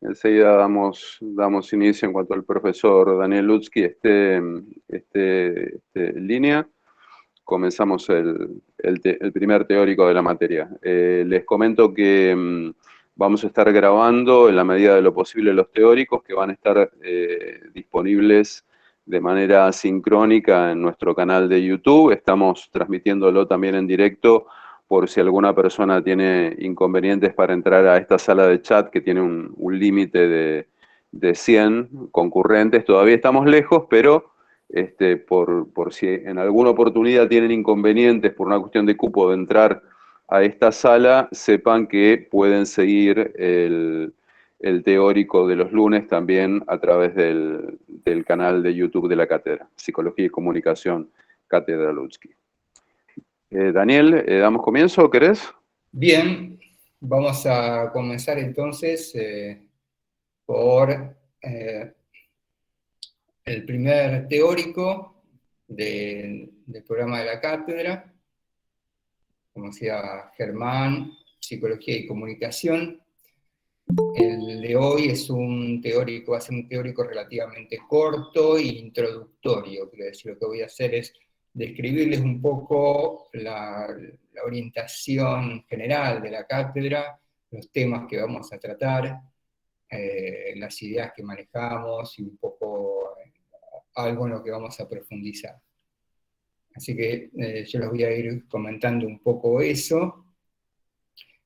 Enseguida damos inicio en cuanto al profesor Daniel Lutzky esté en línea. Comenzamos el primer teórico de la materia. Les comento que vamos a estar grabando en la medida de lo posible los teóricos que van a estar disponibles de manera sincrónica en nuestro canal de YouTube. Estamos transmitiéndolo también en directo por si alguna persona tiene inconvenientes para entrar a esta sala de chat que tiene un límite de 100 concurrentes. Todavía estamos lejos, pero por si en alguna oportunidad tienen inconvenientes por una cuestión de cupo de entrar a esta sala, sepan que pueden seguir el teórico de los lunes también a través del canal de YouTube de la cátedra, Psicología y Comunicación, Cátedra Lutzky. Daniel, ¿damos comienzo, querés? Bien, vamos a comenzar entonces por el primer teórico del programa de la cátedra, como decía Germán, Psicología y Comunicación. El de hoy es un teórico, va a ser un teórico relativamente corto e introductorio. Quiero decir, lo que voy a hacer es describirles un poco la orientación general de la cátedra, los temas que vamos a tratar, las ideas que manejamos y un poco algo en lo que vamos a profundizar. Así que yo les voy a ir comentando un poco eso.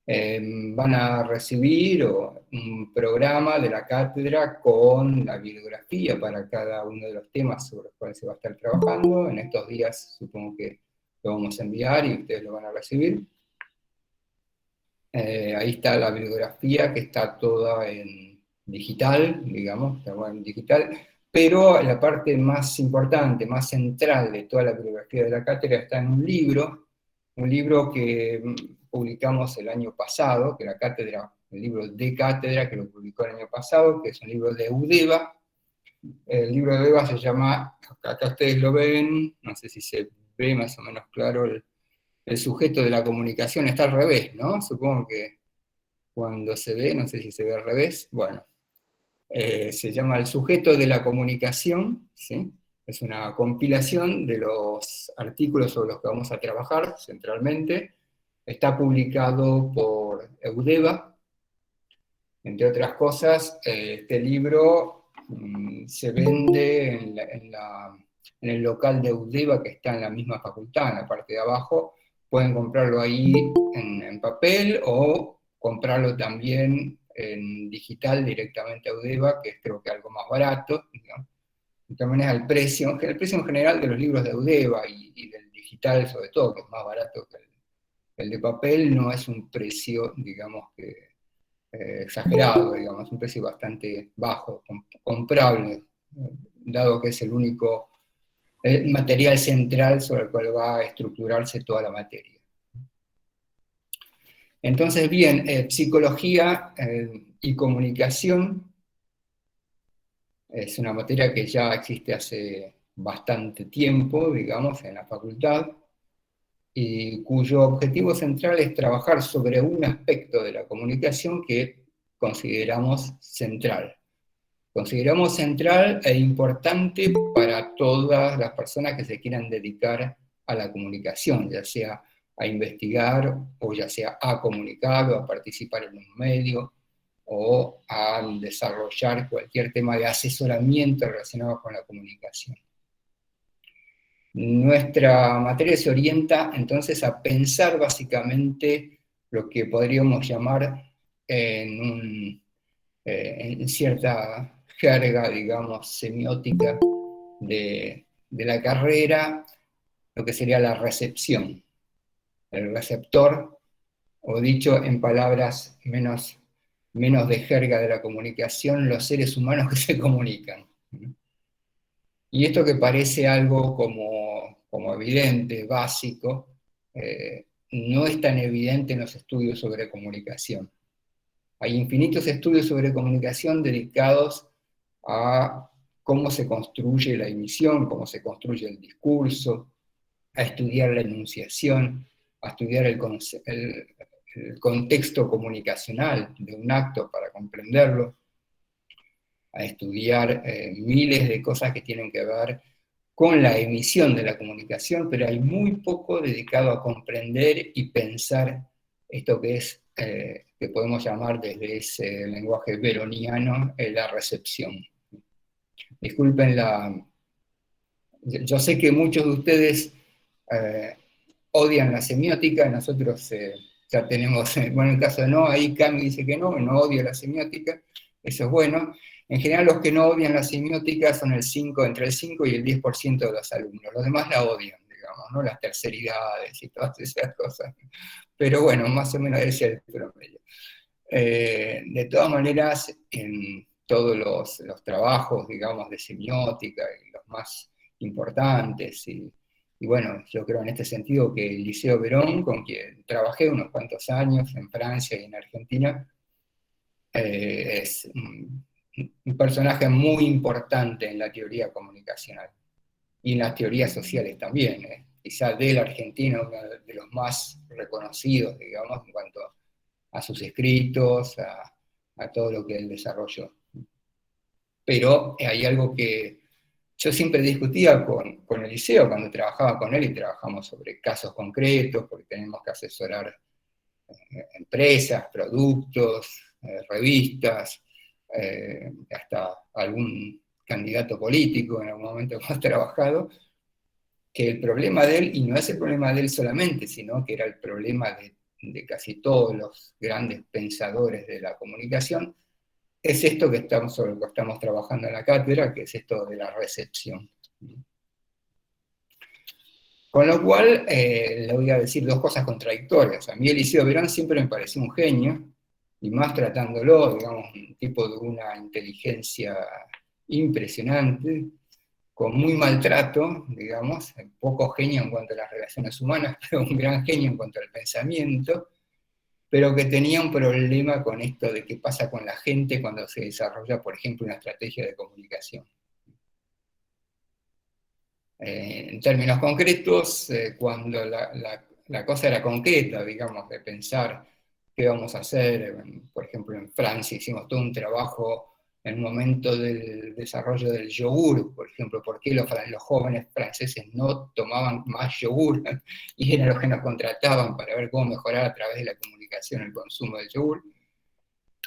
Van a recibir un programa de la cátedra con la bibliografía para cada uno de los temas sobre los cuales se va a estar trabajando. En estos días supongo que lo vamos a enviar y ustedes lo van a recibir. Ahí está la bibliografía que está toda en digital, digamos, está en digital, pero la parte más importante, más central de toda la bibliografía de la cátedra está en un libro que publicamos el año pasado, que la cátedra, el libro de cátedra que lo publicó el año pasado, que es un libro de Eudeva. El libro de Eudeva se llama, acá ustedes lo ven, no sé si se ve más o menos claro el sujeto de la comunicación, está al revés, ¿no? Supongo que cuando se ve, no sé si se ve al revés, bueno, se llama El sujeto de la comunicación, ¿sí? Es una compilación de los artículos sobre los que vamos a trabajar centralmente. Está publicado por Eudeva. Entre otras cosas, este libro se vende en el local de Eudeva, que está en la misma facultad, en la parte de abajo. Pueden comprarlo ahí en papel o comprarlo también en digital directamente a Eudeva, que es creo que algo más barato, ¿no? De todas maneras, el precio en general de los libros de Eudeva y del digital, sobre todo, que es más barato que el de papel, no es un precio, digamos, que exagerado, digamos, un precio bastante bajo, comprable, dado que es el único material central sobre el cual va a estructurarse toda la materia. Entonces, bien, psicología y comunicación es una materia que ya existe hace bastante tiempo, digamos, en la facultad, y cuyo objetivo central es trabajar sobre un aspecto de la comunicación que consideramos central. Consideramos central e importante para todas las personas que se quieran dedicar a la comunicación, ya sea a investigar o ya sea a comunicar o a participar en un medio o a desarrollar cualquier tema de asesoramiento relacionado con la comunicación. Nuestra materia se orienta entonces a pensar básicamente lo que podríamos llamar en cierta jerga, digamos, semiótica de la carrera, lo que sería la recepción. El receptor, o dicho en palabras menos de jerga de la comunicación, los seres humanos que se comunican. Y esto que parece algo como evidente, básico, no es tan evidente en los estudios sobre comunicación. Hay infinitos estudios sobre comunicación dedicados a cómo se construye la emisión, cómo se construye el discurso, a estudiar la enunciación, a estudiar el contexto comunicacional de un acto para comprenderlo. a estudiar miles de cosas que tienen que ver con la emisión de la comunicación, pero hay muy poco dedicado a comprender y pensar esto que es, que podemos llamar desde ese lenguaje veroniano, la recepción. Disculpen yo sé que muchos de ustedes odian la semiótica, nosotros ya tenemos, bueno, en el caso de no, ahí Cami dice que no odia la semiótica, eso es bueno. En general los que no odian la semiótica son entre el 5 y el 10% de los alumnos, los demás la odian, digamos, ¿no? Las terceridades y todas esas cosas. Pero bueno, más o menos ese es el promedio. De todas maneras, en todos los trabajos, digamos, de semiótica, y los más importantes, y bueno, yo creo en este sentido que el Liceo Verón, con quien trabajé unos cuantos años en Francia y en Argentina, es un personaje muy importante en la teoría comunicacional y en las teorías sociales también. Quizá del argentino, uno de los más reconocidos, digamos, en cuanto a sus escritos, a todo lo que él desarrolló. Pero hay algo que yo siempre discutía con Eliseo cuando trabajaba con él, y trabajamos sobre casos concretos, porque tenemos que asesorar empresas, productos, revistas, hasta algún candidato político en algún momento hemos trabajado, que el problema de él, y no es el problema de él solamente, sino que era el problema de casi todos los grandes pensadores de la comunicación, es esto sobre lo que estamos trabajando en la cátedra, que es esto de la recepción. Con lo cual, le voy a decir dos cosas contradictorias. A mí Eliseo Verón siempre me pareció un genio, y más tratándolo, digamos, un tipo de una inteligencia impresionante, con muy maltrato, digamos, poco genio en cuanto a las relaciones humanas, pero un gran genio en cuanto al pensamiento, pero que tenía un problema con esto de qué pasa con la gente cuando se desarrolla, por ejemplo, una estrategia de comunicación. En términos concretos, cuando la cosa era concreta, digamos, de pensar qué vamos a hacer, por ejemplo, en Francia hicimos todo un trabajo en un momento del desarrollo del yogur, por ejemplo, por qué los jóvenes franceses no tomaban más yogur, y eran los que nos contrataban para ver cómo mejorar a través de la comunicación el consumo del yogur.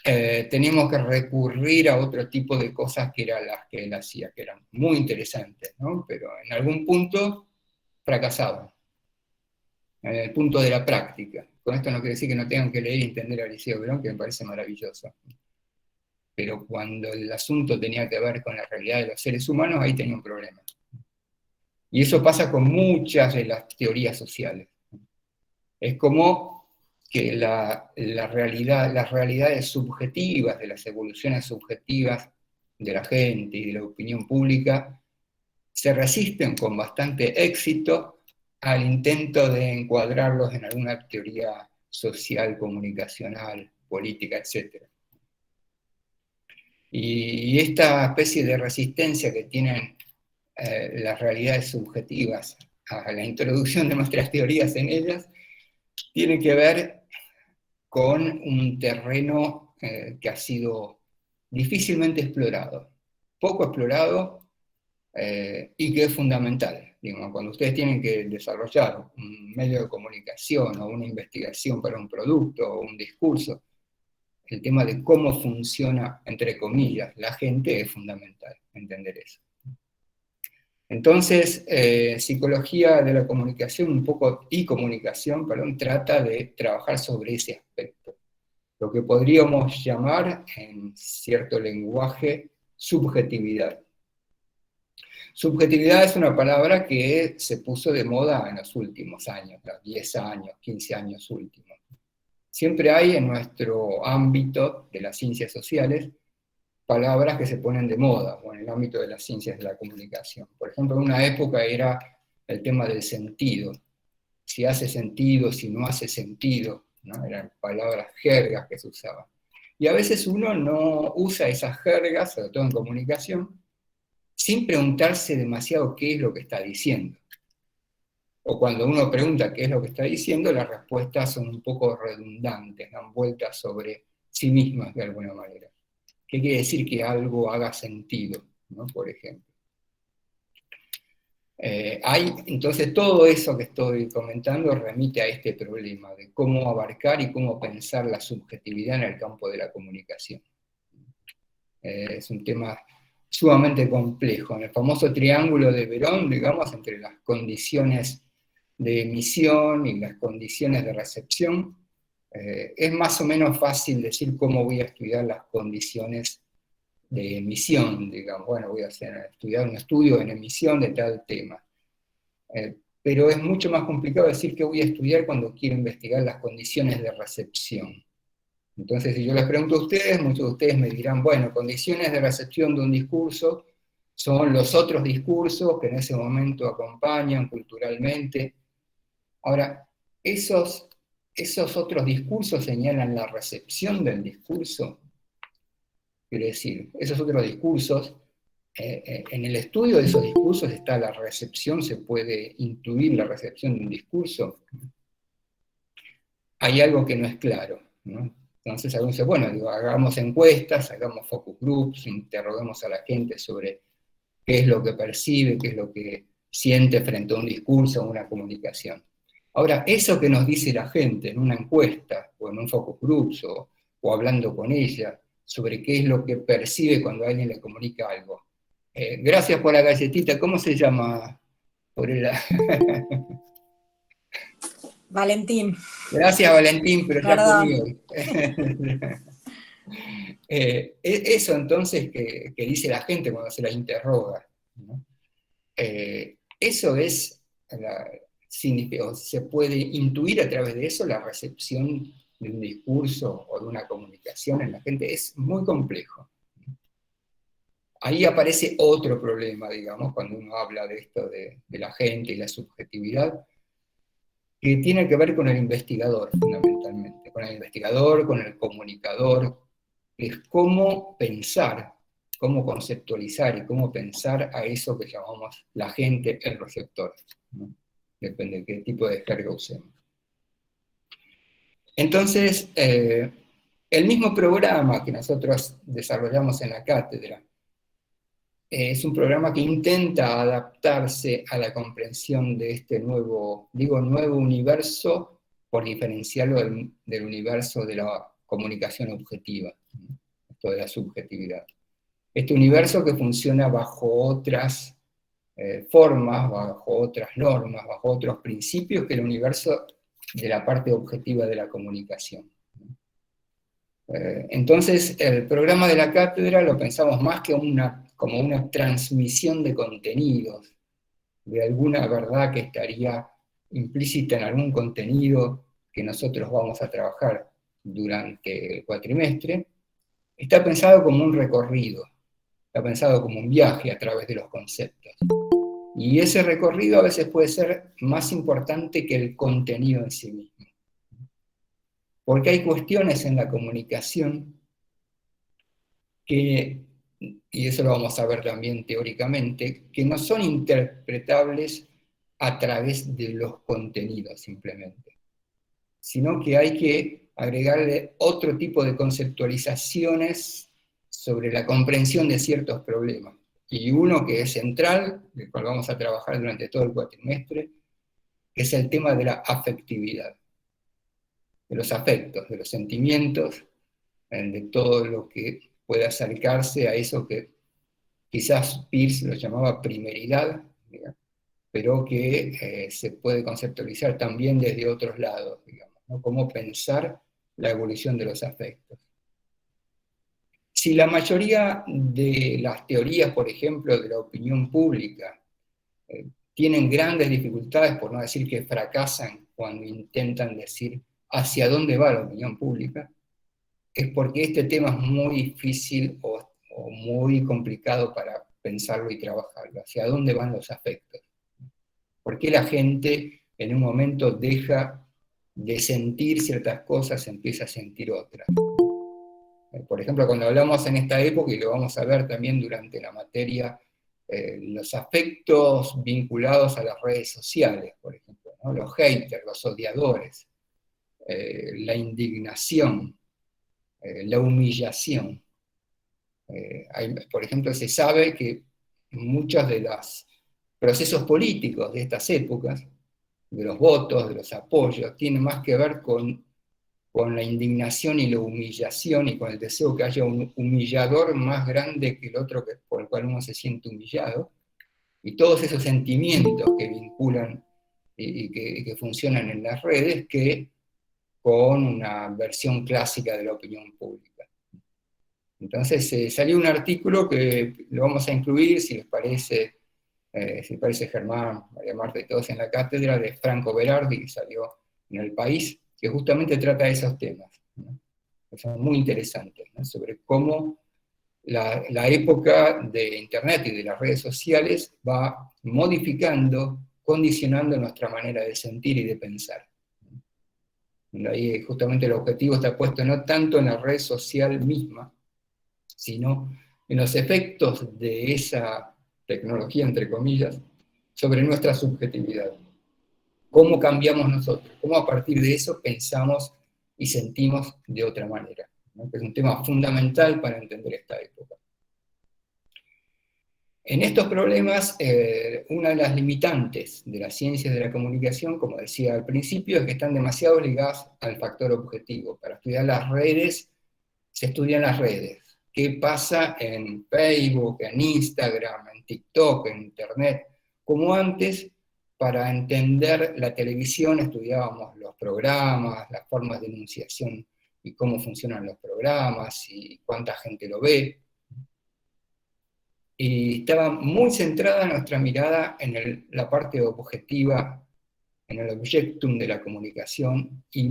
Teníamos que recurrir a otro tipo de cosas que eran las que él hacía, que eran muy interesantes, ¿no? Pero en algún punto fracasaban, en el punto de la práctica. Con esto no quiere decir que no tengan que leer y entender a Eliseo Verón, que me parece maravilloso. Pero cuando el asunto tenía que ver con la realidad de los seres humanos, ahí tenía un problema. Y eso pasa con muchas de las teorías sociales. Es como que las realidades subjetivas, de las evoluciones subjetivas de la gente y de la opinión pública, se resisten con bastante éxito al intento de encuadrarlos en alguna teoría social, comunicacional, política, etc. Y esta especie de resistencia que tienen las realidades subjetivas a la introducción de nuestras teorías en ellas, tiene que ver con un terreno que ha sido difícilmente explorado, poco explorado, y que es fundamental. Digamos, cuando ustedes tienen que desarrollar un medio de comunicación o una investigación para un producto o un discurso, el tema de cómo funciona, entre comillas, la gente es fundamental, entender eso. Entonces, psicología de la comunicación un poco, y comunicación, perdón, trata de trabajar sobre ese aspecto, lo que podríamos llamar, en cierto lenguaje, subjetividad. Subjetividad es una palabra que se puso de moda en los últimos años, los 10 años, 15 años últimos. Siempre hay en nuestro ámbito de las ciencias sociales palabras que se ponen de moda, o en el ámbito de las ciencias de la comunicación. Por ejemplo, en una época era el tema del sentido. Si hace sentido, si no hace sentido, ¿no? Eran palabras jergas que se usaban. Y a veces uno no usa esas jergas, sobre todo en comunicación, sin preguntarse demasiado qué es lo que está diciendo. O cuando uno pregunta qué es lo que está diciendo, las respuestas son un poco redundantes, dan vueltas sobre sí mismas de alguna manera. ¿Qué quiere decir que algo haga sentido, ¿no? Por ejemplo. Entonces todo eso que estoy comentando remite a este problema de cómo abarcar y cómo pensar la subjetividad en el campo de la comunicación. Es un tema sumamente complejo. En el famoso triángulo de Verón, digamos, entre las condiciones de emisión y las condiciones de recepción, es más o menos fácil decir cómo voy a estudiar las condiciones de emisión, digamos, bueno, voy a estudiar un estudio en emisión de tal tema. Pero es mucho más complicado decir qué voy a estudiar cuando quiero investigar las condiciones de recepción. Entonces, si yo les pregunto a ustedes, muchos de ustedes me dirán, bueno, condiciones de recepción de un discurso son los otros discursos que en ese momento acompañan culturalmente. Ahora, esos otros discursos señalan la recepción del discurso. Quiero decir, esos otros discursos, en el estudio de esos discursos está la recepción, se puede intuir la recepción de un discurso. Hay algo que no es claro, ¿no? Entonces algunos dicen, bueno, digo, hagamos encuestas, hagamos focus groups, interroguemos a la gente sobre qué es lo que percibe, qué es lo que siente frente a un discurso o una comunicación. Ahora, eso que nos dice la gente en una encuesta, o en un focus groups, o hablando con ella, sobre qué es lo que percibe cuando alguien le comunica algo. Gracias por la galletita, ¿cómo se llama? Por el... Valentín. Gracias, Valentín, pero ya Perdón. comí hoy. Eso entonces que dice la gente cuando se la interroga, ¿no? Eso es, se puede intuir a través de eso la recepción de un discurso o de una comunicación en la gente, es muy complejo. Ahí aparece otro problema, digamos, cuando uno habla de esto de la gente y la subjetividad, que tiene que ver con el investigador, fundamentalmente, con el investigador, con el comunicador, que es cómo pensar, cómo conceptualizar y cómo pensar a eso que llamamos la gente, el receptor, ¿no? Depende de qué tipo de jerga usemos. Entonces, el mismo programa que nosotros desarrollamos en la cátedra es un programa que intenta adaptarse a la comprensión de este nuevo universo, por diferenciarlo del universo de la comunicación objetiva, ¿no? Esto de la subjetividad. Este universo que funciona bajo otras formas, bajo otras normas, bajo otros principios que el universo de la parte objetiva de la comunicación. Entonces, el programa de la cátedra lo pensamos más que como una transmisión de contenidos, de alguna verdad que estaría implícita en algún contenido que nosotros vamos a trabajar durante el cuatrimestre. Está pensado como un recorrido, está pensado como un viaje a través de los conceptos. Y ese recorrido a veces puede ser más importante que el contenido en sí mismo. Porque hay cuestiones en la comunicación que, y eso lo vamos a ver también teóricamente, que no son interpretables a través de los contenidos simplemente, sino que hay que agregarle otro tipo de conceptualizaciones sobre la comprensión de ciertos problemas. Y uno que es central, del cual vamos a trabajar durante todo el cuatrimestre, es el tema de la afectividad, de los afectos, de los sentimientos, de todo lo que puede acercarse a eso que quizás Peirce lo llamaba primeridad, digamos, pero que se puede conceptualizar también desde otros lados, digamos, ¿no? Cómo pensar la evolución de los afectos. Si la mayoría de las teorías, por ejemplo, de la opinión pública, tienen grandes dificultades, por no decir que fracasan cuando intentan decir hacia dónde va la opinión pública, es porque este tema es muy difícil o muy complicado para pensarlo y trabajarlo. ¿Hacia dónde van los afectos? ¿Por qué la gente en un momento deja de sentir ciertas cosas, empieza a sentir otras? Por ejemplo, cuando hablamos en esta época, y lo vamos a ver también durante la materia, los afectos vinculados a las redes sociales, por ejemplo, ¿no? Los haters, los odiadores, la indignación, la humillación. Por ejemplo, se sabe que muchos de los procesos políticos de estas épocas, de los votos, de los apoyos, tienen más que ver con la indignación y la humillación y con el deseo que haya un humillador más grande que el otro por el cual uno se siente humillado, y todos esos sentimientos que vinculan y que funcionan en las redes que con una versión clásica de la opinión pública. Entonces salió un artículo que lo vamos a incluir, si les parece, Germán, María Marta y todos en la cátedra, de Franco Berardi, que salió en El País, que justamente trata de esos temas, ¿no? Que son muy interesantes, ¿no? Sobre cómo la época de Internet y de las redes sociales va modificando, condicionando nuestra manera de sentir y de pensar. Ahí justamente el objetivo está puesto no tanto en la red social misma, sino en los efectos de esa tecnología, entre comillas, sobre nuestra subjetividad. ¿Cómo cambiamos nosotros? ¿Cómo a partir de eso pensamos y sentimos de otra manera? ¿No? Que es un tema fundamental para entender esta época. En estos problemas, una de las limitantes de las ciencias de la comunicación, como decía al principio, es que están demasiado ligadas al factor objetivo. Para estudiar las redes, se estudian las redes. ¿Qué pasa en Facebook, en Instagram, en TikTok, en Internet? Como antes, para entender la televisión estudiábamos los programas, las formas de enunciación y cómo funcionan los programas y cuánta gente lo ve. Y estaba muy centrada nuestra mirada en la parte objetiva, en el objectum de la comunicación, y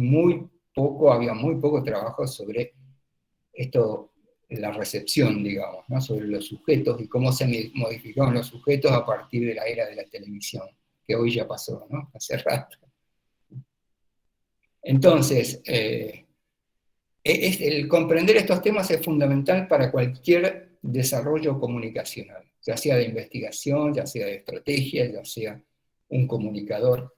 había muy poco trabajo sobre esto, la recepción, digamos, ¿no? Sobre los sujetos y cómo se modificaron los sujetos a partir de la era de la televisión, que hoy ya pasó, ¿no? Hace rato. Entonces, el comprender estos temas es fundamental para cualquier desarrollo comunicacional, ya sea de investigación, ya sea de estrategia, ya sea un comunicador.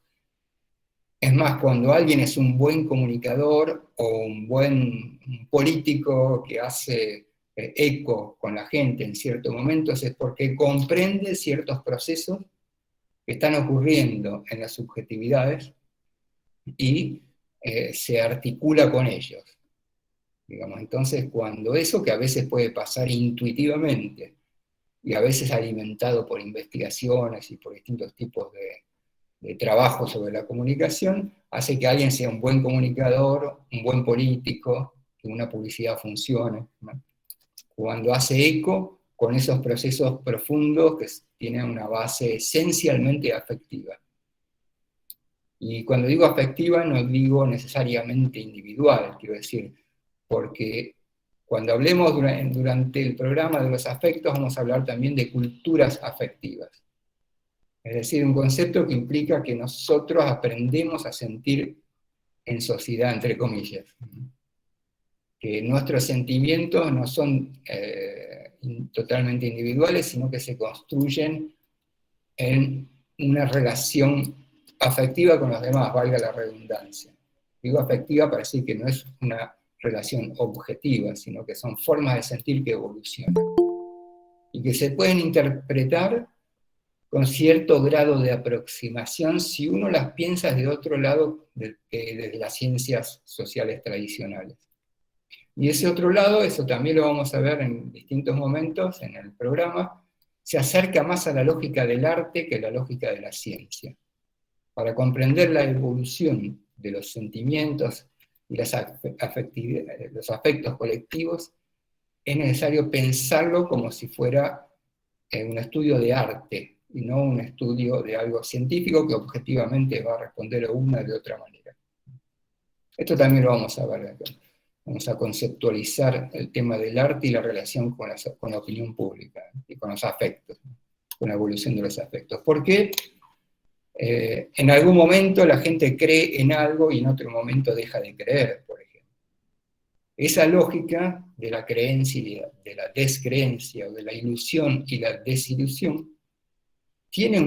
Es más, cuando alguien es un buen comunicador o un buen político que hace eco con la gente en ciertos momentos, es porque comprende ciertos procesos que están ocurriendo en las subjetividades y se articula con ellos. Digamos, entonces, cuando eso, que a veces puede pasar intuitivamente, y a veces alimentado por investigaciones y por distintos tipos de trabajo sobre la comunicación, hace que alguien sea un buen comunicador, un buen político, que una publicidad funcione, ¿no? Cuando hace eco con esos procesos profundos que tienen una base esencialmente afectiva. Y cuando digo afectiva no digo necesariamente individual, quiero decir, porque cuando hablemos durante el programa de los afectos vamos a hablar también de culturas afectivas. Es decir, un concepto que implica que nosotros aprendemos a sentir en sociedad, entre comillas. Que nuestros sentimientos no son totalmente individuales, sino que se construyen en una relación afectiva con los demás, valga la redundancia. Digo afectiva para decir que no es una relación objetiva, sino que son formas de sentir que evolucionan. Y que se pueden interpretar con cierto grado de aproximación si uno las piensa de otro lado desde las ciencias sociales tradicionales. Y ese otro lado, eso también lo vamos a ver en distintos momentos en el programa, se acerca más a la lógica del arte que a la lógica de la ciencia. Para comprender la evolución de los sentimientos y los afectos colectivos, es necesario pensarlo como si fuera un estudio de arte, y no un estudio de algo científico que objetivamente va a responder a una de otra manera. Esto también lo vamos a ver acá. Vamos a conceptualizar el tema del arte y la relación con la opinión pública y con los afectos, con la evolución de los afectos. ¿Por qué? En algún momento la gente cree en algo y en otro momento deja de creer, por ejemplo. Esa lógica de la creencia y de la descreencia, o de la ilusión y la desilusión, tiene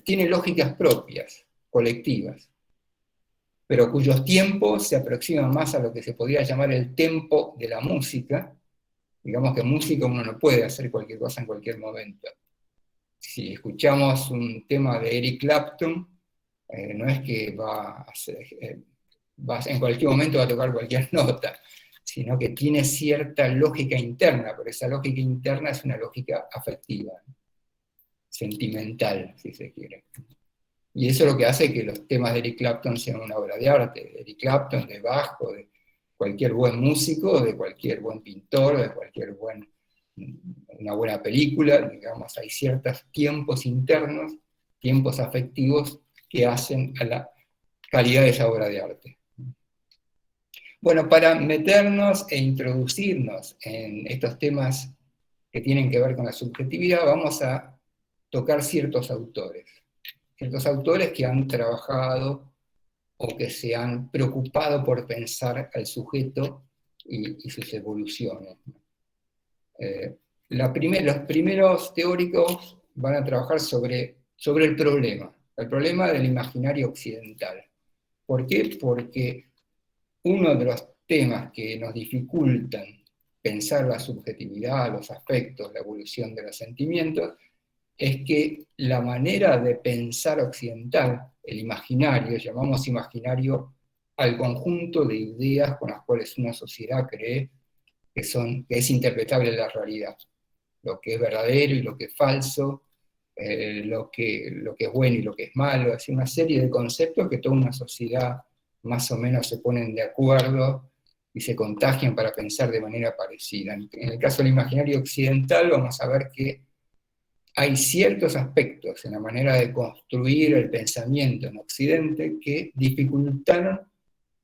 tiene lógicas propias, colectivas, pero cuyos tiempos se aproximan más a lo que se podría llamar el tempo de la música, Digamos que música uno no puede hacer cualquier cosa en cualquier momento. Si escuchamos un tema de Eric Clapton, no es que en cualquier momento va a tocar cualquier nota, sino que tiene cierta lógica interna, pero esa lógica interna es una lógica afectiva, sentimental, si se quiere. Y eso es lo que hace que los temas de Eric Clapton sean una obra de arte, de Eric Clapton, de Bach, o de cualquier buen músico, de cualquier buen pintor, de cualquier una buena película, digamos, hay ciertos tiempos internos, tiempos afectivos que hacen a la calidad de esa obra de arte. Bueno, para meternos e introducirnos en estos temas que tienen que ver con la subjetividad, vamos a tocar ciertos autores que han trabajado o que se han preocupado por pensar al sujeto y sus evoluciones. Los primeros teóricos van a trabajar sobre el problema del imaginario occidental. ¿Por qué? Porque uno de los temas que nos dificultan pensar la subjetividad, los aspectos, la evolución de los sentimientos, es que la manera de pensar occidental, el imaginario, llamamos imaginario al conjunto de ideas con las cuales una sociedad cree que es interpretable en la realidad. Lo que es verdadero y lo que es falso, lo que es bueno y lo que es malo, es una serie de conceptos que toda una sociedad más o menos se ponen de acuerdo y se contagian para pensar de manera parecida. En el caso del imaginario occidental vamos a ver que hay ciertos aspectos en la manera de construir el pensamiento en Occidente que dificultaron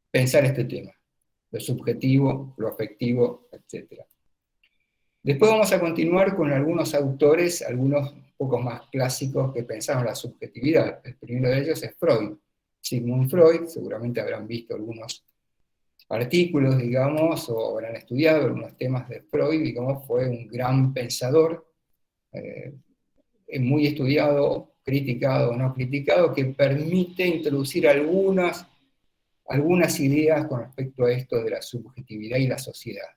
pensar este tema, lo subjetivo, lo afectivo, etc. Después vamos a continuar con algunos autores, algunos pocos más clásicos que pensaron la subjetividad. El primero de ellos es Freud. Sigmund Freud, seguramente habrán visto algunos artículos, digamos, o habrán estudiado algunos temas de Freud, digamos, fue un gran pensador, muy estudiado, criticado o no criticado, que permite introducir algunas ideas con respecto a esto de la subjetividad y la sociedad.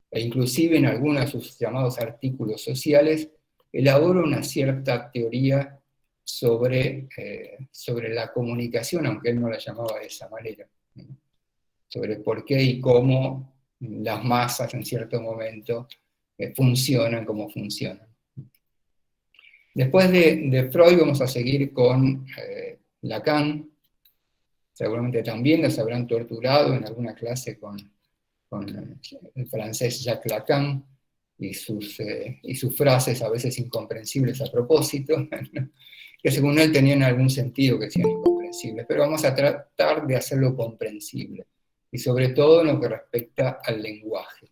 E inclusive en algunos de sus llamados artículos sociales, elabora una cierta teoría sobre la comunicación, aunque él no la llamaba de esa manera, ¿no? Sobre por qué y cómo las masas en cierto momento funcionan como funcionan. Después de Freud vamos a seguir con Lacan. Seguramente también los habrán torturado en alguna clase con el francés Jacques Lacan y sus frases a veces incomprensibles a propósito, que según él tenían algún sentido que sean incomprensibles, pero vamos a tratar de hacerlo comprensible, y sobre todo en lo que respecta al lenguaje.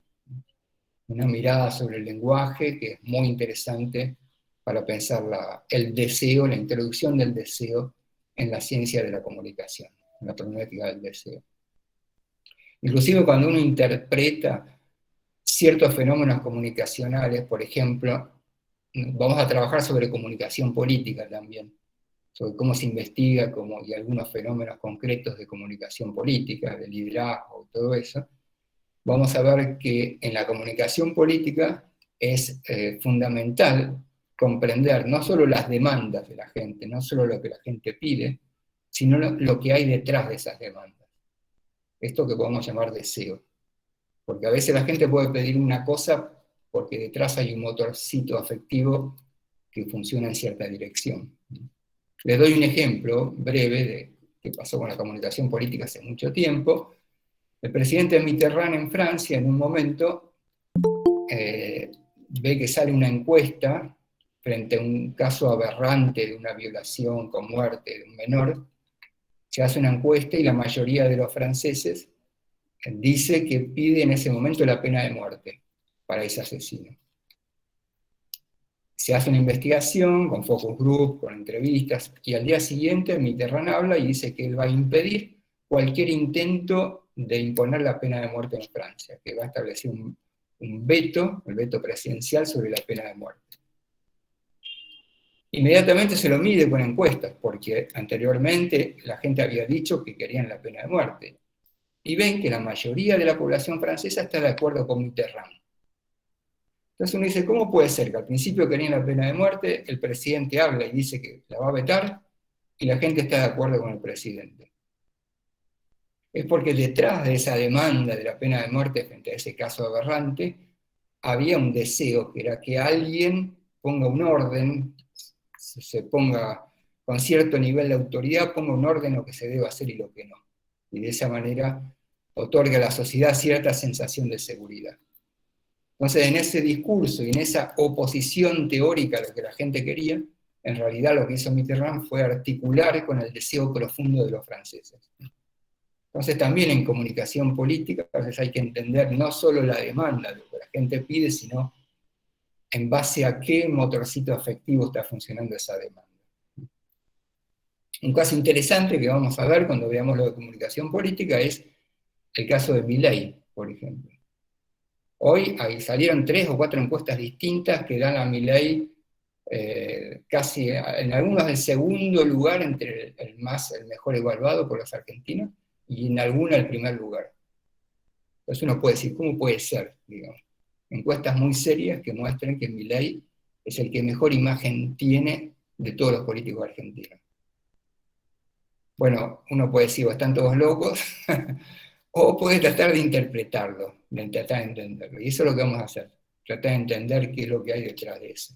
Una mirada sobre el lenguaje que es muy interesante para pensar el deseo, la introducción del deseo en la ciencia de la comunicación, en la problemática del deseo. Inclusive cuando uno interpreta ciertos fenómenos comunicacionales, por ejemplo, vamos a trabajar sobre comunicación política también, sobre cómo se investiga y algunos fenómenos concretos de comunicación política, de liderazgo, todo eso. Vamos a ver que en la comunicación política es fundamental comprender no solo las demandas de la gente, no solo lo que la gente pide, sino lo que hay detrás de esas demandas. Esto que podemos llamar deseo. Porque a veces la gente puede pedir una cosa porque detrás hay un motorcito afectivo que funciona en cierta dirección. Les doy un ejemplo breve de qué pasó con la comunicación política hace mucho tiempo. El presidente Mitterrand en Francia, en un momento, ve que sale una encuesta frente a un caso aberrante de una violación con muerte de un menor. Se hace una encuesta y la mayoría de los franceses dice que pide en ese momento la pena de muerte para ese asesino. Se hace una investigación con focus group, con entrevistas, y al día siguiente Mitterrand habla y dice que él va a impedir cualquier intento de imponer la pena de muerte en Francia, que va a establecer un veto, el veto presidencial sobre la pena de muerte. Inmediatamente se lo mide con encuestas, porque anteriormente la gente había dicho que querían la pena de muerte. Y ven que la mayoría de la población francesa está de acuerdo con Mitterrand. Entonces uno dice, ¿cómo puede ser que al principio querían la pena de muerte, el presidente habla y dice que la va a vetar, y la gente está de acuerdo con el presidente? Es porque detrás de esa demanda de la pena de muerte frente a ese caso aberrante, había un deseo, que era que alguien ponga un orden, se ponga con cierto nivel de autoridad, ponga un orden lo que se debe hacer y lo que no. Y de esa manera otorga a la sociedad cierta sensación de seguridad. Entonces, en ese discurso y en esa oposición teórica a lo que la gente quería, en realidad lo que hizo Mitterrand fue articular con el deseo profundo de los franceses. Entonces, también en comunicación política, a veces hay que entender no solo la demanda, lo que la gente pide, sino en base a qué motorcito afectivo está funcionando esa demanda. Un caso interesante que vamos a ver cuando veamos lo de comunicación política es el caso de Milei, por ejemplo. Hoy ahí salieron 3 o 4 encuestas distintas que dan a Milei casi, en algunos el segundo lugar entre el mejor evaluado por los argentinos, y en alguna el primer lugar. Entonces uno puede decir, ¿cómo puede ser? Digamos, encuestas muy serias que muestran que Milei es el que mejor imagen tiene de todos los políticos argentinos. Bueno, uno puede decir, están todos locos, o puede tratar de interpretarlo, de tratar de entenderlo. Y eso es lo que vamos a hacer, tratar de entender qué es lo que hay detrás de eso.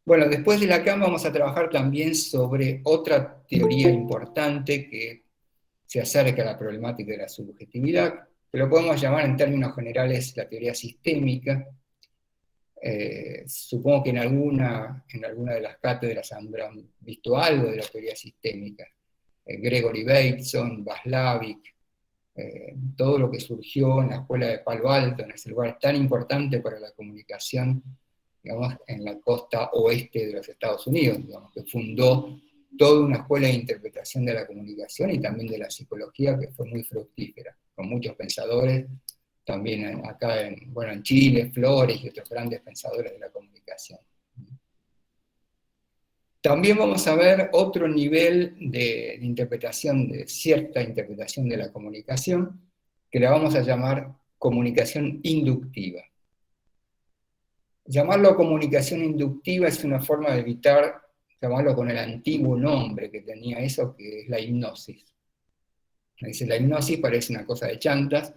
Bueno, después de Lacan vamos a trabajar también sobre otra teoría importante que se acerca a la problemática de la subjetividad, que lo podemos llamar en términos generales la teoría sistémica. Supongo que en alguna de las cátedras habrán visto algo de la teoría sistémica. Gregory Bateson, Václavic, todo lo que surgió en la escuela de Palo Alto, en ese lugar tan importante para la comunicación, digamos, en la costa oeste de los Estados Unidos, digamos, que fundó toda una escuela de interpretación de la comunicación y también de la psicología que fue muy fructífera, con muchos pensadores, también acá en Chile, Flores y otros grandes pensadores de la comunicación. También vamos a ver otro nivel de interpretación, de cierta interpretación de la comunicación, que la vamos a llamar comunicación inductiva. Llamarlo comunicación inductiva es una forma de evitar llamarlo con el antiguo nombre que tenía eso, que es la hipnosis. Dice, la hipnosis parece una cosa de chantas,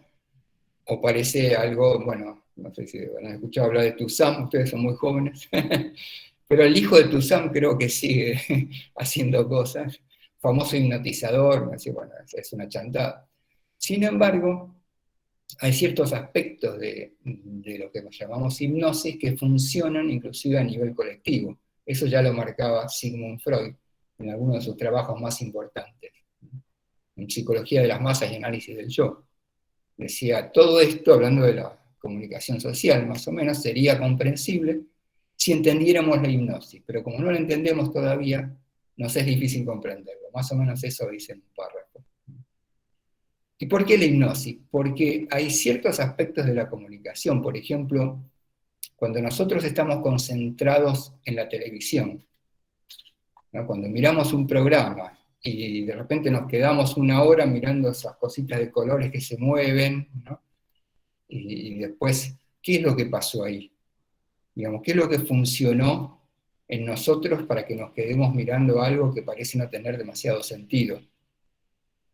o parece algo, bueno, no sé si han escuchado hablar de Toussaint, ustedes son muy jóvenes, pero el hijo de Toussaint creo que sigue haciendo cosas, famoso hipnotizador, bueno, es una chantada. Sin embargo, hay ciertos aspectos de lo que llamamos hipnosis que funcionan inclusive a nivel colectivo. Eso ya lo marcaba Sigmund Freud en algunos de sus trabajos más importantes, en Psicología de las Masas y Análisis del Yo. Decía, todo esto, hablando de la comunicación social más o menos, sería comprensible si entendiéramos la hipnosis, pero como no la entendemos todavía, nos es difícil comprenderlo. Más o menos eso dice en un párrafo. ¿Y por qué la hipnosis? Porque hay ciertos aspectos de la comunicación, por ejemplo, cuando nosotros estamos concentrados en la televisión, ¿no? Cuando miramos un programa y de repente nos quedamos una hora mirando esas cositas de colores que se mueven, ¿no? Y después, ¿qué es lo que pasó ahí? Digamos, ¿qué es lo que funcionó en nosotros para que nos quedemos mirando algo que parece no tener demasiado sentido?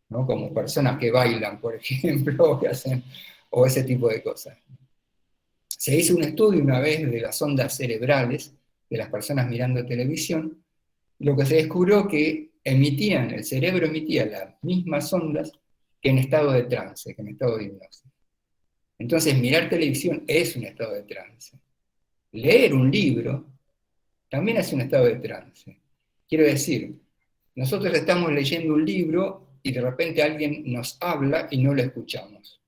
¿No? Como personas que bailan, por ejemplo, o ese tipo de cosas. Se hizo un estudio una vez de las ondas cerebrales de las personas mirando televisión, y lo que se descubrió que el cerebro emitía las mismas ondas que en estado de trance, que en estado de hipnosis. Entonces, mirar televisión es un estado de trance. Leer un libro también es un estado de trance. Quiero decir, nosotros estamos leyendo un libro y de repente alguien nos habla y no lo escuchamos.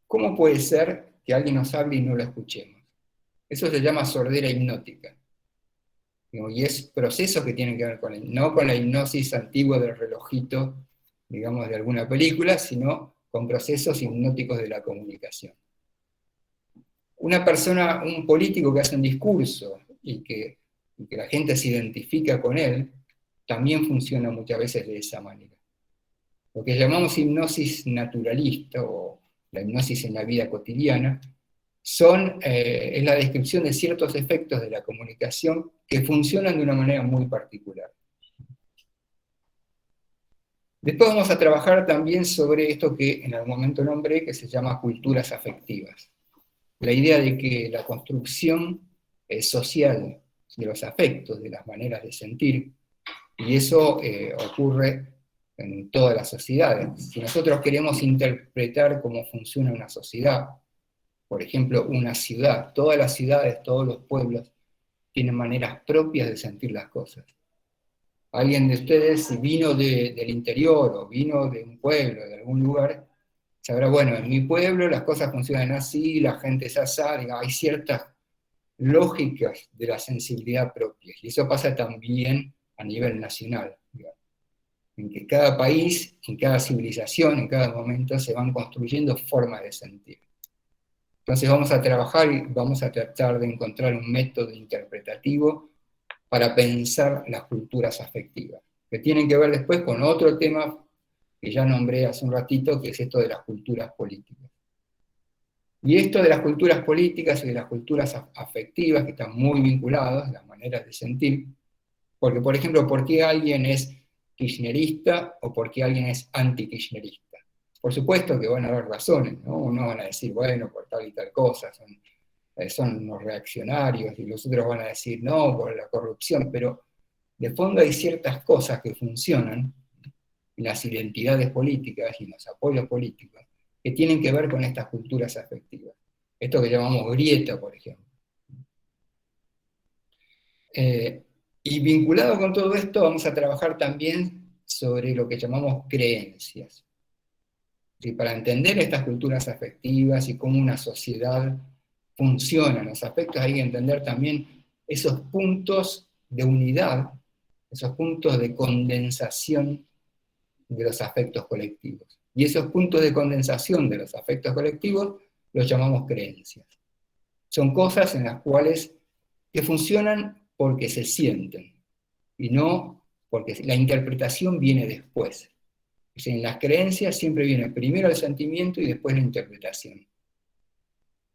¿Cómo puede ser que alguien nos hable y no lo escuchemos? Eso se llama sordera hipnótica. Y es procesos que tienen que ver no con la hipnosis antigua del relojito, digamos, de alguna película, sino con procesos hipnóticos de la comunicación. Una persona, un político que hace un discurso y que la gente se identifica con él, también funciona muchas veces de esa manera. Lo que llamamos hipnosis naturalista o la hipnosis en la vida cotidiana es la descripción de ciertos efectos de la comunicación que funcionan de una manera muy particular. Después vamos a trabajar también sobre esto que en algún momento nombré, que se llama culturas afectivas. La idea de que la construcción social de los afectos, de las maneras de sentir, y eso ocurre en todas las sociedades. Si nosotros queremos interpretar cómo funciona una sociedad, por ejemplo, una ciudad, todas las ciudades, todos los pueblos tienen maneras propias de sentir las cosas. Alguien de ustedes, si vino del interior o vino de un pueblo, de algún lugar, sabrá, bueno, en mi pueblo las cosas funcionan así, la gente es así, hay ciertas lógicas de la sensibilidad propia, y eso pasa también a nivel nacional, digamos, en que cada país, en cada civilización, en cada momento se van construyendo formas de sentir. Entonces vamos a trabajar y vamos a tratar de encontrar un método interpretativo para pensar las culturas afectivas, que tienen que ver después con otro tema que ya nombré hace un ratito, que es esto de las culturas políticas. Y esto de las culturas políticas y de las culturas afectivas, que están muy vinculadas, las maneras de sentir, porque, por ejemplo, ¿por qué alguien es kirchnerista o por qué alguien es anti-kirchnerista? Por supuesto que van a haber razones, ¿no? Unos van a decir, bueno, por tal y tal cosa, son unos reaccionarios, y los otros van a decir, no, por la corrupción, pero de fondo hay ciertas cosas que funcionan en las identidades políticas y en los apoyos políticos que tienen que ver con estas culturas afectivas. Esto que llamamos grieta, por ejemplo. Y vinculado con todo esto, vamos a trabajar también sobre lo que llamamos creencias. Y para entender estas culturas afectivas y cómo una sociedad funciona en los afectos, hay que entender también esos puntos de unidad, esos puntos de condensación de los afectos colectivos. Y esos puntos de condensación de los afectos colectivos los llamamos creencias. Son cosas en las cuales que funcionan porque se sienten, y no porque la interpretación viene después. O sea, en las creencias siempre viene primero el sentimiento y después la interpretación.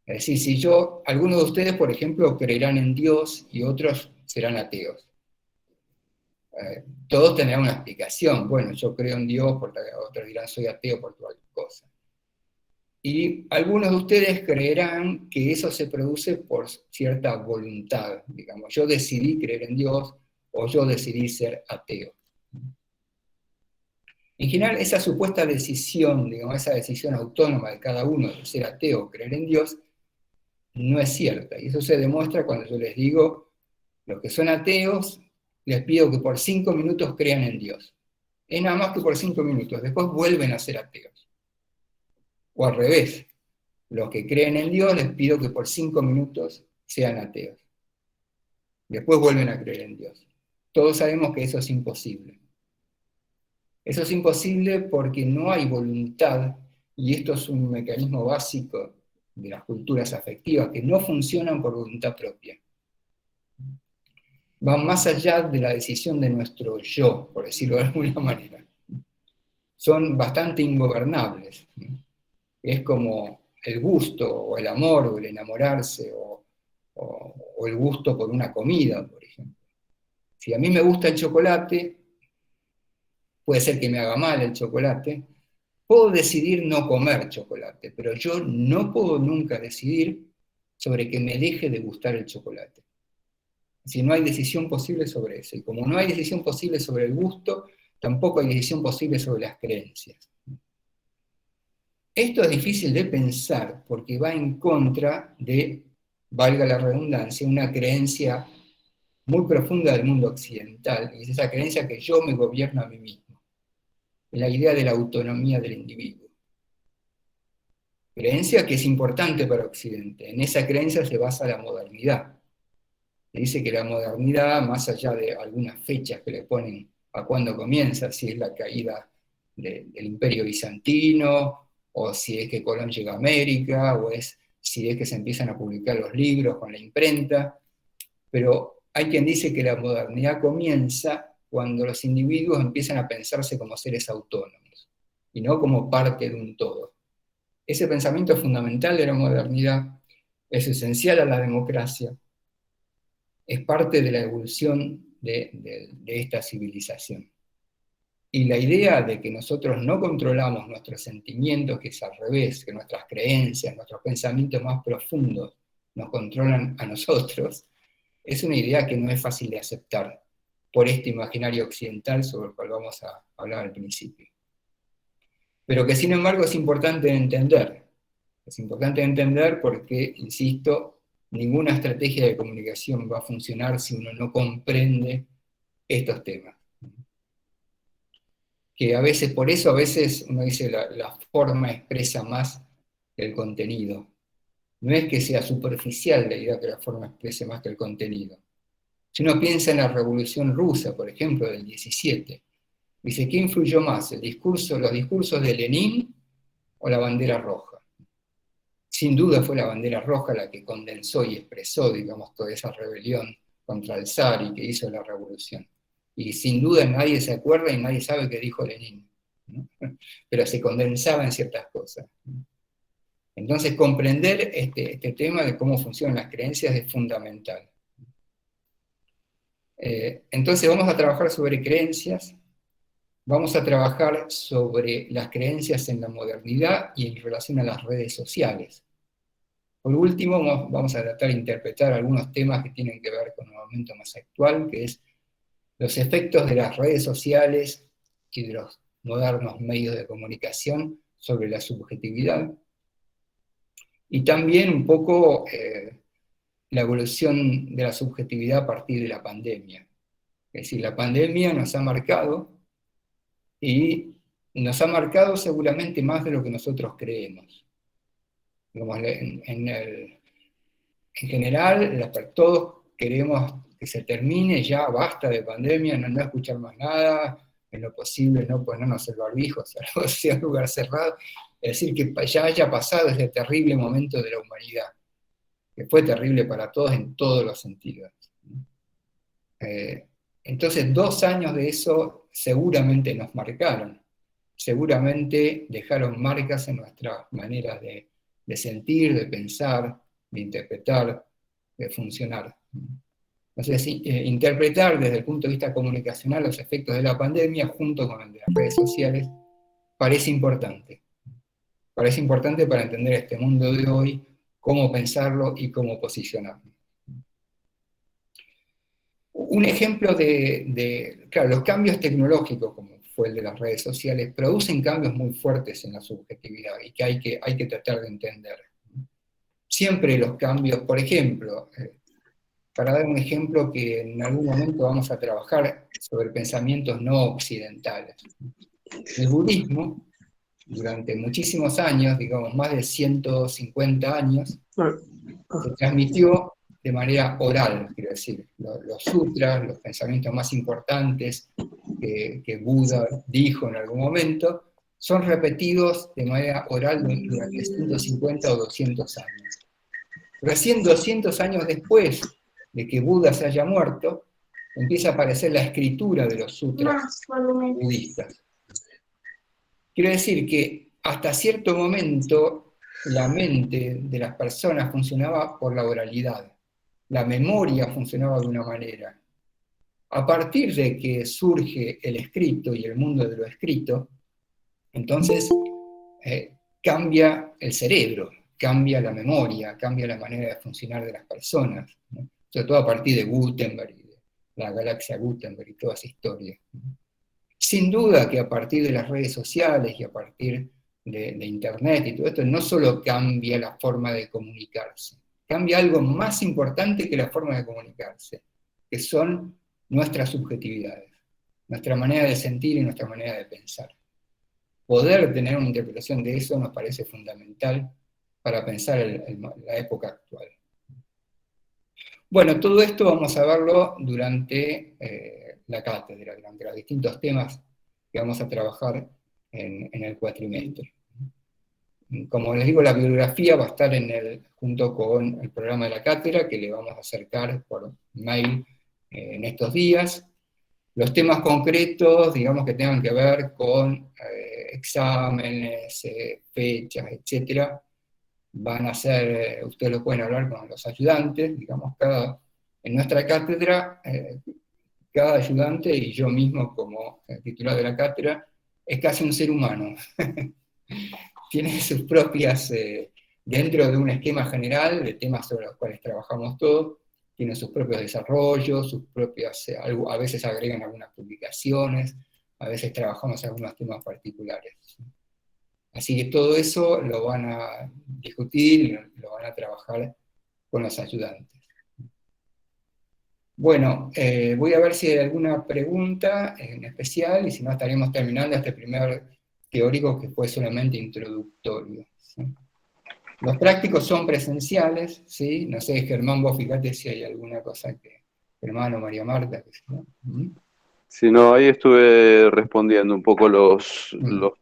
Es decir, algunos de ustedes, por ejemplo, creerán en Dios y otros serán ateos. Todos tendrán una explicación. Bueno, yo creo en Dios, porque otros dirán soy ateo por tal cosa. Y algunos de ustedes creerán que eso se produce por cierta voluntad. Digamos, yo decidí creer en Dios o yo decidí ser ateo. En general, esa supuesta decisión, digamos, esa decisión autónoma de cada uno de ser ateo o creer en Dios, no es cierta. Y eso se demuestra cuando yo les digo, los que son ateos, les pido que por 5 minutos crean en Dios. Es nada más que por 5 minutos, después vuelven a ser ateos. O al revés, los que creen en Dios les pido que por 5 minutos sean ateos. Después vuelven a creer en Dios. Todos sabemos que eso es imposible. Eso es imposible porque no hay voluntad, y esto es un mecanismo básico de las culturas afectivas, que no funcionan por voluntad propia. Van más allá de la decisión de nuestro yo, por decirlo de alguna manera. Son bastante ingobernables. Es como el gusto, o el amor, o el enamorarse, o el gusto por una comida, por ejemplo. Si a mí me gusta el chocolate, puede ser que me haga mal el chocolate, puedo decidir no comer chocolate, pero yo no puedo nunca decidir sobre que me deje de gustar el chocolate. Si no hay decisión posible sobre eso, y como no hay decisión posible sobre el gusto, tampoco hay decisión posible sobre las creencias. Esto es difícil de pensar porque va en contra de, valga la redundancia, una creencia muy profunda del mundo occidental, y es esa creencia que yo me gobierno a mí mismo, la idea de la autonomía del individuo. Creencia que es importante para Occidente. En esa creencia se basa la modernidad. Se dice que la modernidad, más allá de algunas fechas que le ponen a cuándo comienza, si es la caída del Imperio Bizantino, o si es que Colón llega a América, o si es que se empiezan a publicar los libros con la imprenta, pero hay quien dice que la modernidad comienza cuando los individuos empiezan a pensarse como seres autónomos, y no como parte de un todo. Ese pensamiento fundamental de la modernidad es esencial a la democracia, es parte de la evolución de esta civilización. Y la idea de que nosotros no controlamos nuestros sentimientos, que es al revés, que nuestras creencias, nuestros pensamientos más profundos nos controlan a nosotros, es una idea que no es fácil de aceptar por este imaginario occidental sobre el cual vamos a hablar al principio. Pero que sin embargo es importante entender. Es importante entender porque, insisto, ninguna estrategia de comunicación va a funcionar si uno no comprende estos temas. Que a veces, por eso a veces uno dice la forma expresa más que el contenido. No es que sea superficial la idea que la forma exprese más que el contenido. Si uno piensa en la Revolución Rusa, por ejemplo, del 17, dice, ¿qué influyó más? ¿Los discursos de Lenin o la bandera roja? Sin duda fue la bandera roja la que condensó y expresó, digamos, toda esa rebelión contra el zar y que hizo la revolución. Y sin duda nadie se acuerda y nadie sabe qué dijo Lenin, ¿no? Pero se condensaba en ciertas cosas. Entonces comprender este tema de cómo funcionan las creencias es fundamental. Entonces vamos a trabajar sobre creencias, vamos a trabajar sobre las creencias en la modernidad y en relación a las redes sociales. Por último, vamos a tratar de interpretar algunos temas que tienen que ver con un momento más actual, que es los efectos de las redes sociales y de los modernos medios de comunicación sobre la subjetividad, y también un poco la evolución de la subjetividad a partir de la pandemia. Es decir, la pandemia nos ha marcado, y nos ha marcado seguramente más de lo que nosotros creemos. En general, todos queremos que se termine ya, basta de pandemia, no escuchar más nada, en lo posible no ponernos el barbijo, salvo sea un lugar cerrado, es decir, que ya haya pasado ese terrible momento de la humanidad, que fue terrible para todos en todos los sentidos. Entonces, 2 años de eso seguramente nos marcaron, seguramente dejaron marcas en nuestras maneras de sentir, de pensar, de interpretar, de funcionar. Entonces, interpretar desde el punto de vista comunicacional los efectos de la pandemia junto con el de las redes sociales parece importante. Parece importante para entender este mundo de hoy, cómo pensarlo y cómo posicionarlo. Un ejemplo claro, los cambios tecnológicos, como fue el de las redes sociales, producen cambios muy fuertes en la subjetividad y que hay que tratar de entender. Siempre los cambios, por ejemplo, para dar un ejemplo que en algún momento vamos a trabajar sobre pensamientos no occidentales. El budismo, durante muchísimos años, digamos más de 150 años, se transmitió de manera oral, quiero decir, los sutras, los pensamientos más importantes que Buda dijo en algún momento, son repetidos de manera oral durante 150 o 200 años. Recién 200 años después de que Buda se haya muerto, empieza a aparecer la escritura de los sutras budistas. Quiero decir que hasta cierto momento la mente de las personas funcionaba por la oralidad, la memoria funcionaba de una manera. A partir de que surge el escrito y el mundo de lo escrito, entonces cambia el cerebro, cambia la memoria, cambia la manera de funcionar de las personas, ¿no? Sobre todo a partir de Gutenberg y de la galaxia Gutenberg y toda esa historia. Sin duda que a partir de las redes sociales y a partir de Internet y todo esto, no solo cambia la forma de comunicarse, cambia algo más importante que la forma de comunicarse, que son nuestras subjetividades, nuestra manera de sentir y nuestra manera de pensar. Poder tener una interpretación de eso nos parece fundamental para pensar la época actual. Bueno, todo esto vamos a verlo durante la cátedra, durante los distintos temas que vamos a trabajar en el cuatrimestre. Como les digo, la bibliografía va a estar junto con el programa de la cátedra, que le vamos a acercar por mail en estos días. Los temas concretos, digamos, que tengan que ver con exámenes, fechas, etc., van a ser, ustedes lo pueden hablar con los ayudantes, digamos, en nuestra cátedra, cada ayudante y yo mismo como titular de la cátedra, es casi un ser humano. Tiene sus propias, dentro de un esquema general de temas sobre los cuales trabajamos todos, tiene sus propios desarrollos, sus propias, a veces agregan algunas publicaciones, a veces trabajamos algunos temas particulares. Así que todo eso lo van a discutir, lo van a trabajar con los ayudantes. Bueno, voy a ver si hay alguna pregunta en especial, y si no estaremos terminando este primer teórico que fue solamente introductorio, ¿sí? Los prácticos son presenciales, ¿sí? No sé, Germán, vos fíjate si hay alguna cosa que, Germán o María Marta, que ¿no? Sí, no, ahí estuve respondiendo un poco los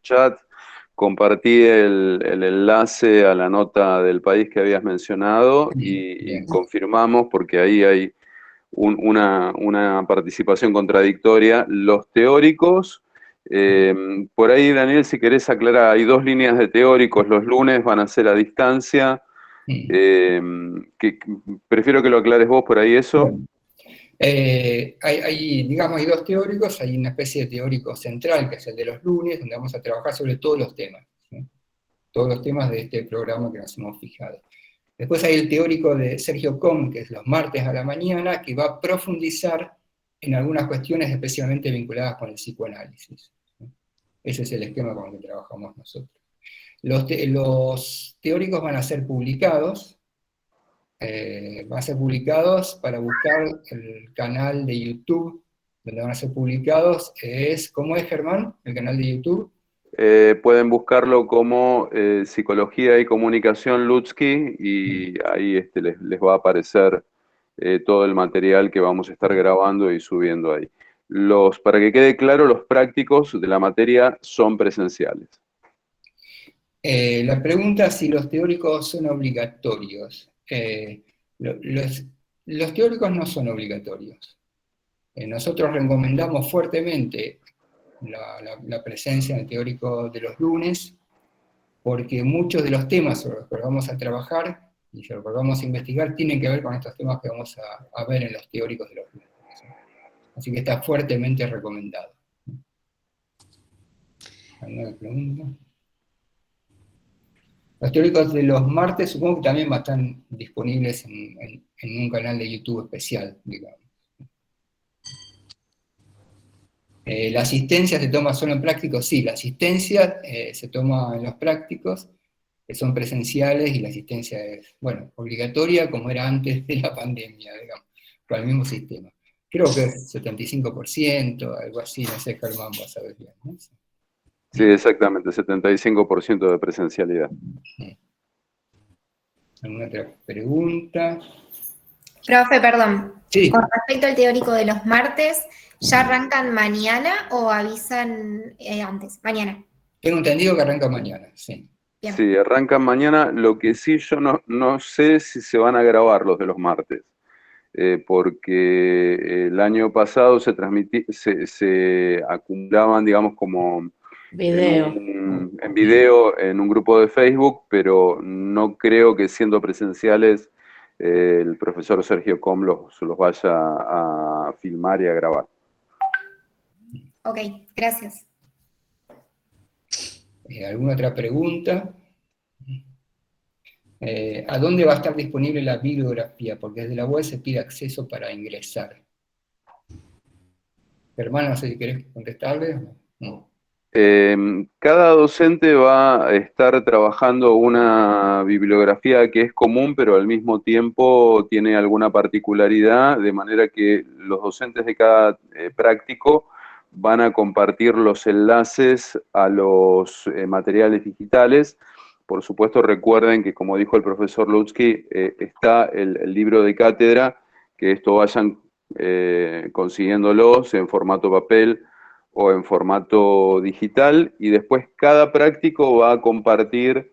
chats, compartí el enlace a la nota del país que habías mencionado y confirmamos, porque ahí hay una participación contradictoria. Los teóricos, por ahí, Daniel, si querés aclarar, hay dos líneas de teóricos, los lunes van a ser a distancia, prefiero que lo aclares vos por ahí eso. Bueno. Digamos, hay dos teóricos, hay una especie de teórico central, que es el de los lunes, donde vamos a trabajar sobre todos los temas, ¿sí? Todos los temas de este programa que nos hemos fijado. Después hay el teórico de Sergio Com, que es los martes a la mañana, que va a profundizar en algunas cuestiones especialmente vinculadas con el psicoanálisis, ¿sí? Ese es el esquema con el que trabajamos nosotros. Los teóricos van a ser publicados, para buscar el canal de YouTube, donde van a ser publicados, ¿cómo es, Germán, el canal de YouTube? Pueden buscarlo como Psicología y Comunicación Lutsky, y ahí les va a aparecer todo el material que vamos a estar grabando y subiendo ahí. Para que quede claro, los prácticos de la materia son presenciales. La pregunta es si los teóricos son obligatorios. Los teóricos no son obligatorios. Nosotros recomendamos fuertemente la presencia del teórico de los lunes, porque muchos de los temas sobre los que vamos a trabajar y sobre los que vamos a investigar tienen que ver con estos temas que vamos a ver en los teóricos de los lunes. Así que está fuertemente recomendado. ¿Alguna pregunta? Los teóricos de los martes supongo que también van a estar disponibles en un canal de YouTube especial, digamos. ¿La asistencia se toma solo en prácticos? Sí, la asistencia se toma en los prácticos, que son presenciales, y la asistencia es, bueno, obligatoria como era antes de la pandemia, digamos, con el mismo sistema. Creo que es 75%, algo así, no sé, Germán, vos sabés bien, ¿no? Sí, exactamente, 75% de presencialidad. ¿Alguna otra pregunta? Profe, perdón. Sí. Con respecto al teórico de los martes, ¿ya arrancan mañana o avisan antes? Mañana. Tengo entendido que arranca mañana, sí. Bien. Sí, arrancan mañana. Lo que sí yo no sé si se van a grabar los de los martes, porque el año pasado se acumulaban, digamos, como video. en video en un grupo de Facebook, pero no creo que siendo presenciales el profesor Sergio Com los vaya a filmar y a grabar. Ok, gracias. ¿Alguna otra pregunta? ¿A dónde va a estar disponible la bibliografía? Porque desde la web se pide acceso para ingresar. Germán, no sé si querés contestarle. No. Cada docente va a estar trabajando una bibliografía que es común, pero al mismo tiempo tiene alguna particularidad, de manera que los docentes de cada práctico van a compartir los enlaces a los materiales digitales. Por supuesto, recuerden que, como dijo el profesor Lutsky, está el libro de cátedra, que esto vayan consiguiéndolos en formato papel o en formato digital, y después cada práctico va a compartir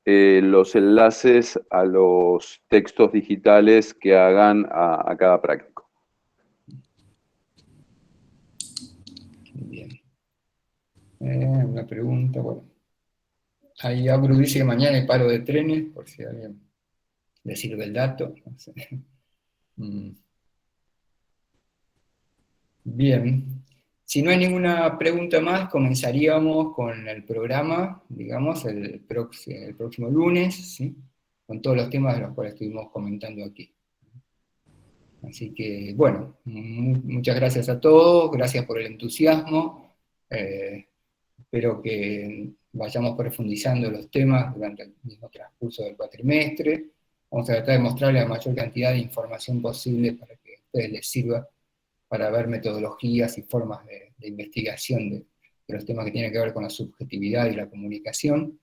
los enlaces a los textos digitales que hagan a cada práctico. Bien. Una pregunta, bueno. Ahí Abru dice que mañana hay paro de trenes, por si a alguien le sirve el dato. No sé. Bien. Si no hay ninguna pregunta más, comenzaríamos con el programa, digamos, el próximo lunes, ¿sí? Con todos los temas de los cuales estuvimos comentando aquí. Así que, bueno, muchas gracias a todos, gracias por el entusiasmo. Espero que vayamos profundizando los temas durante el mismo transcurso del cuatrimestre. Vamos a tratar de mostrarles la mayor cantidad de información posible para que a ustedes les sirva para ver metodologías y formas de investigación de los temas que tienen que ver con la subjetividad y la comunicación.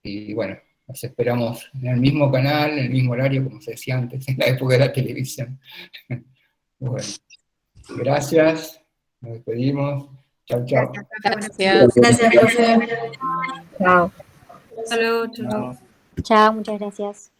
Y bueno, nos esperamos en el mismo canal, en el mismo horario, como se decía antes, en la época de la televisión. Bueno, gracias, nos despedimos. Chau, chau. Gracias. Gracias, profe. Chao. Hasta luego. Chau. Chao, muchas gracias.